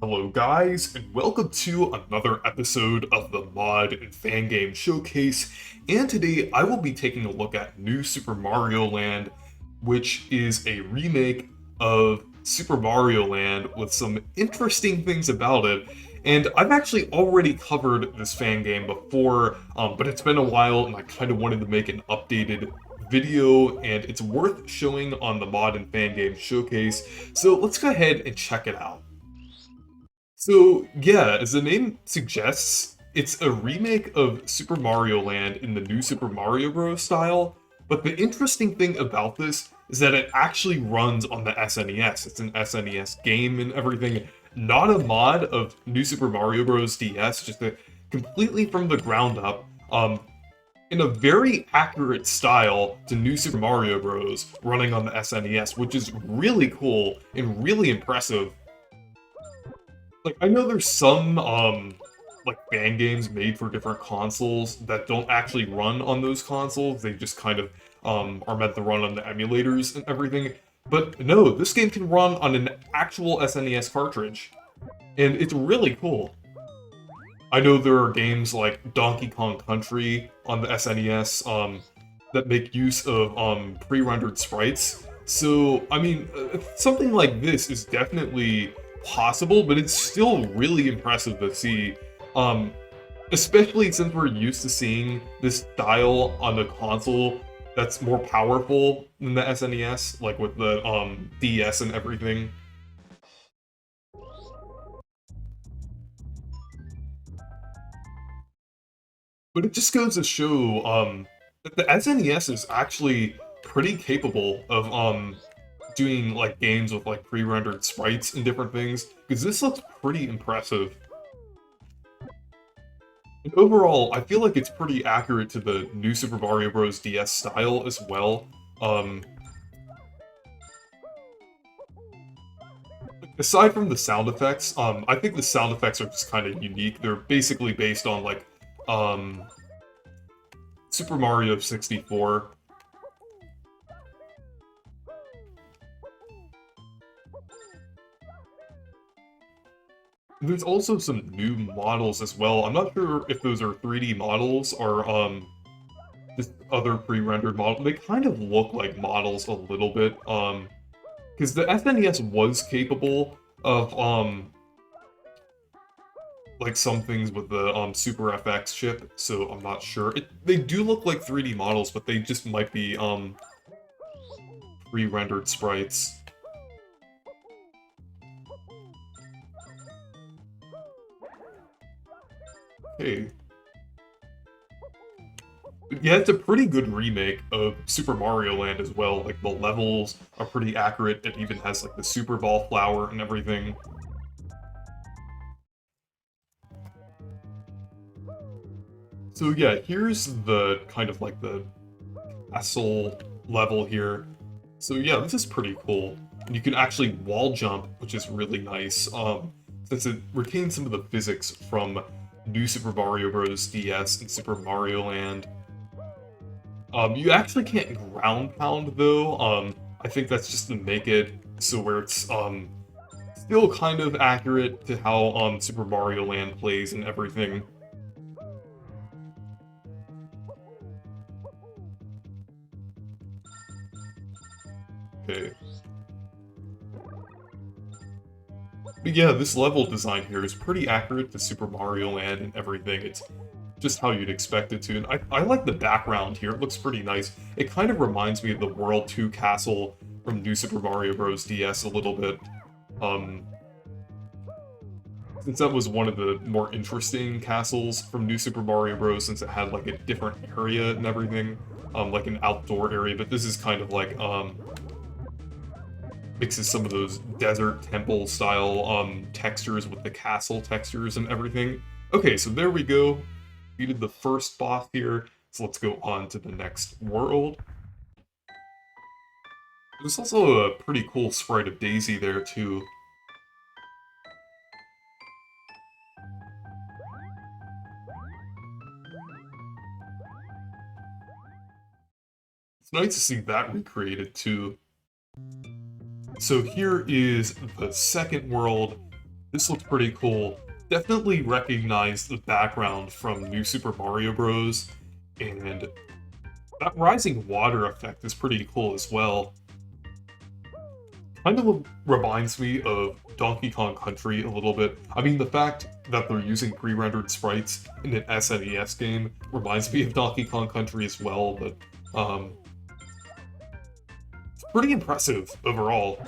Hello guys, and welcome to another episode of the Mod and Fangame Showcase, and today I will be taking a look at New Super Mario Land, which is a remake of Super Mario Land with some interesting things about it, and I've actually already covered this Fangame before, but it's been a while and I kind of wanted to make an updated video, and it's worth showing on the Mod and Fangame Showcase, so let's go ahead and check it out. So, yeah, as the name suggests, it's a remake of Super Mario Land in the new Super Mario Bros. Style, but the interesting thing about this is that it actually runs on the SNES. It's an SNES game and everything, not a mod of New Super Mario Bros. DS, just a completely from the ground up, in a very accurate style to New Super Mario Bros. Running on the SNES, which is really cool and really impressive. Like, I know there's some, like, fan games made for different consoles that don't actually run on those consoles. They just kind of, are meant to run on the emulators and everything. But no, this game can run on an actual SNES cartridge. And it's really cool. I know there are games like Donkey Kong Country on the SNES, that make use of, pre-rendered sprites. So, I mean, something like this is definitely possible, but it's still really impressive to see, um, especially since we're used to seeing this style on the console that's more powerful than the SNES, like with the DS and everything. But it just goes to show that the SNES is actually pretty capable of doing like games with like pre-rendered sprites and different things, because this looks pretty impressive. And overall, I feel like it's pretty accurate to the new Super Mario Bros. DS style as well. Um, Aside from the sound effects, I think the sound effects are just kind of unique. They're basically based on like um, Super Mario 64. There's also some new models as well. I'm not sure if those are 3D models or just other pre-rendered models. They kind of look like models a little bit, because the SNES was capable of like some things with the Super FX chip, so I'm not sure. They do look like 3D models, but they just might be pre-rendered sprites. Okay. Yeah, it's a pretty good remake of Super Mario Land as well. Like, the levels are pretty accurate. It even has, like, the Super Ball flower and everything. So yeah, here's the kind of, like, the castle level here. So yeah, this is pretty cool. And you can actually wall jump, which is really nice, since it retains some of the physics from New Super Mario Bros. DS and Super Mario Land. You actually can't ground pound though. I think that's just to make it so where it's still kind of accurate to how Super Mario Land plays and everything. Okay. But yeah, this level design here is pretty accurate to Super Mario Land and everything. It's just how you'd expect it to. And I like the background here. It looks pretty nice. It kind of reminds me of the World 2 castle from New Super Mario Bros. DS a little bit. Um, since that was one of the more interesting castles from New Super Mario Bros. Since it had like a different area and everything, like an outdoor area. But this is kind of like mixes some of those desert temple style textures with the castle textures and everything. Okay, so there we go. Beated the first boss here, so let's go on to the next world. There's also a pretty cool sprite of Daisy there too. It's nice to see that recreated too. So here is the second world. This looks pretty cool. Definitely recognize the background from New Super Mario Bros. And that rising water effect is pretty cool as well. Kind of reminds me of Donkey Kong Country a little bit. I mean, the fact that they're using pre-rendered sprites in an SNES game reminds me of Donkey Kong Country as well, but it's pretty impressive overall.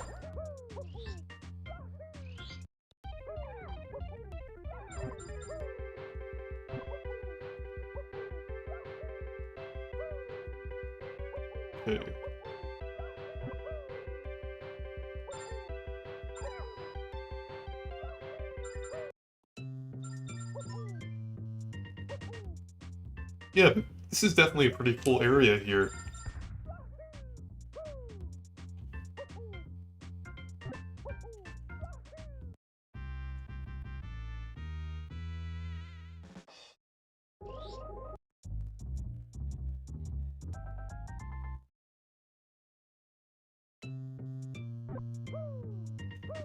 Okay. Yeah, this is definitely a pretty cool area here.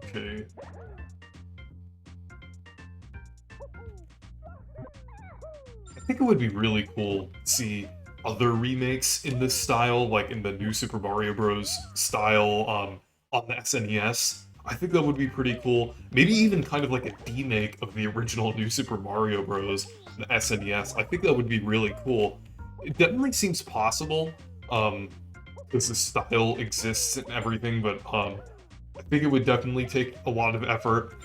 Okay. I think it would be really cool to see other remakes in this style, like in the new Super Mario Bros. Style on the SNES. I think that would be pretty cool. Maybe even kind of like a remake of the original New Super Mario Bros. The SNES. I think that would be really cool. It definitely seems possible, because the style exists and everything, but I think it would definitely take a lot of effort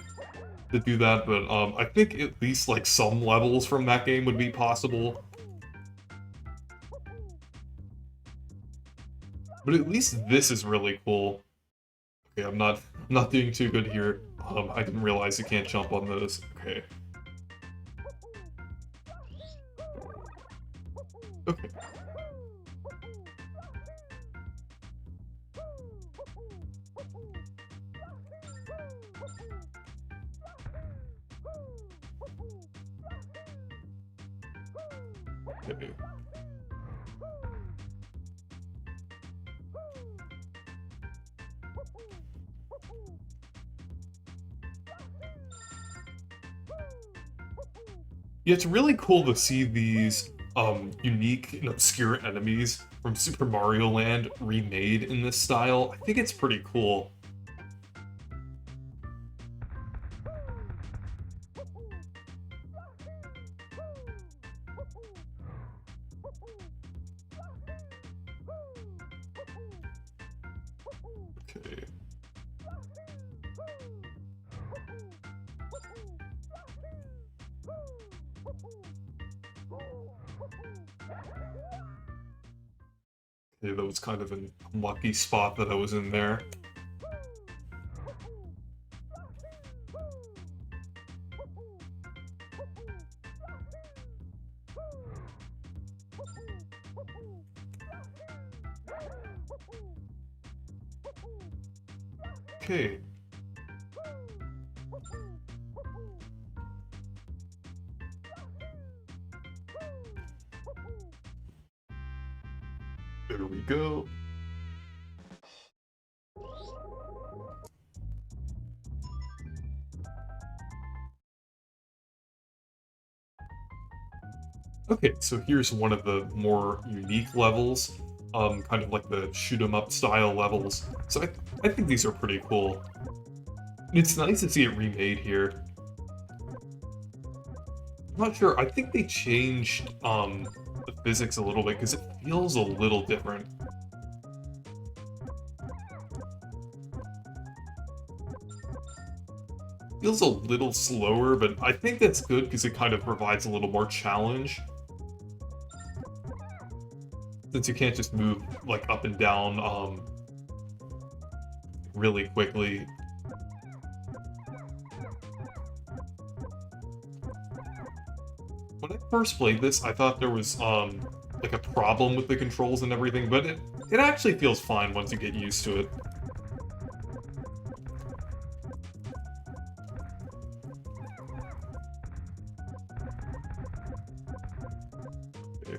to do that, but I think at least like some levels from that game would be possible. But at least this is really cool. Okay, I'm not doing too good here. I didn't realize you can't jump on those. Okay. Okay. Okay. Yeah, it's really cool to see these unique and obscure enemies from Super Mario Land remade in this style. I think it's pretty cool. Okay. Yeah, that was kind of an unlucky spot that I was in there. Okay. There we go. Okay, so here's one of the more unique levels, kind of like the shoot 'em up style levels. So I think these are pretty cool. It's nice to see it remade here. I'm not sure, I think they changed the physics a little bit because it feels a little different. Feels a little slower, but I think that's good because it kind of provides a little more challenge. Since you can't just move like up and down really quickly. When I first played this, I thought there was like a problem with the controls and everything, but it actually feels fine once you get used to it. Okay.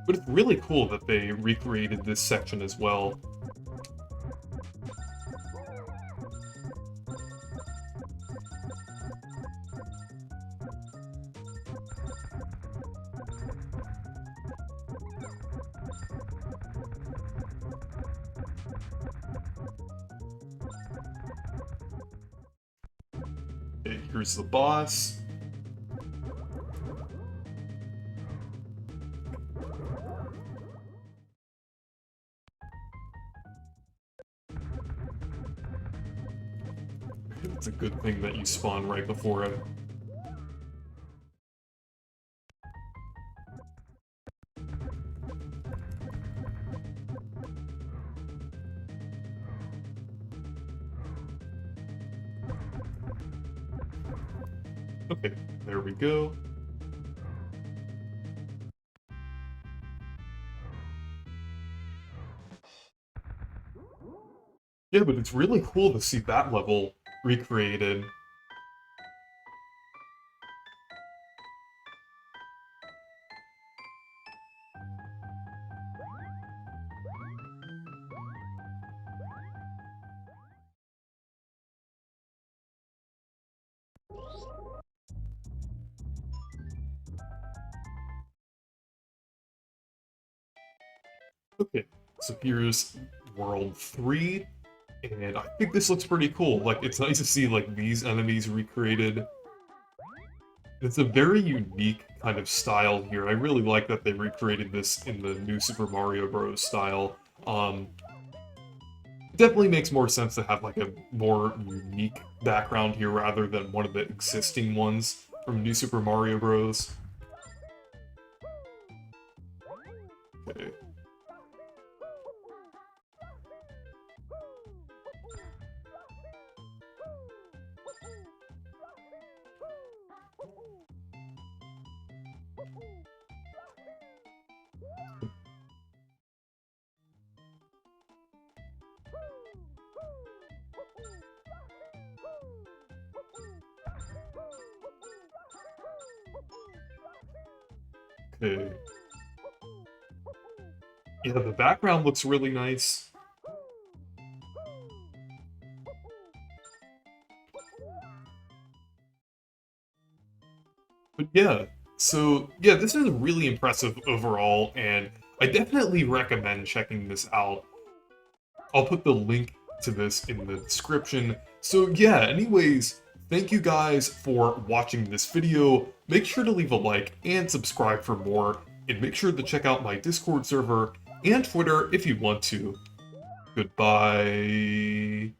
But it's really cool that they recreated this section as well. Okay, here's the boss. It's a good thing that you spawn right before him. Okay, there we go. Yeah, but it's really cool to see that level recreated. Okay, so here's World 3, and I think this looks pretty cool. Like, it's nice to see, like, these enemies recreated. It's a very unique kind of style here. I really like that they recreated this in the new Super Mario Bros. Style. It definitely makes more sense to have, like, a more unique background here rather than one of the existing ones from New Super Mario Bros. Okay. Okay. Yeah, the background looks really nice. But yeah, so yeah, this is really impressive overall, and I definitely recommend checking this out. I'll put the link to this in the description. So yeah, anyways, thank you guys for watching this video. Make sure to leave a like and subscribe for more, and make sure to check out my Discord server and Twitter if you want to. Goodbye.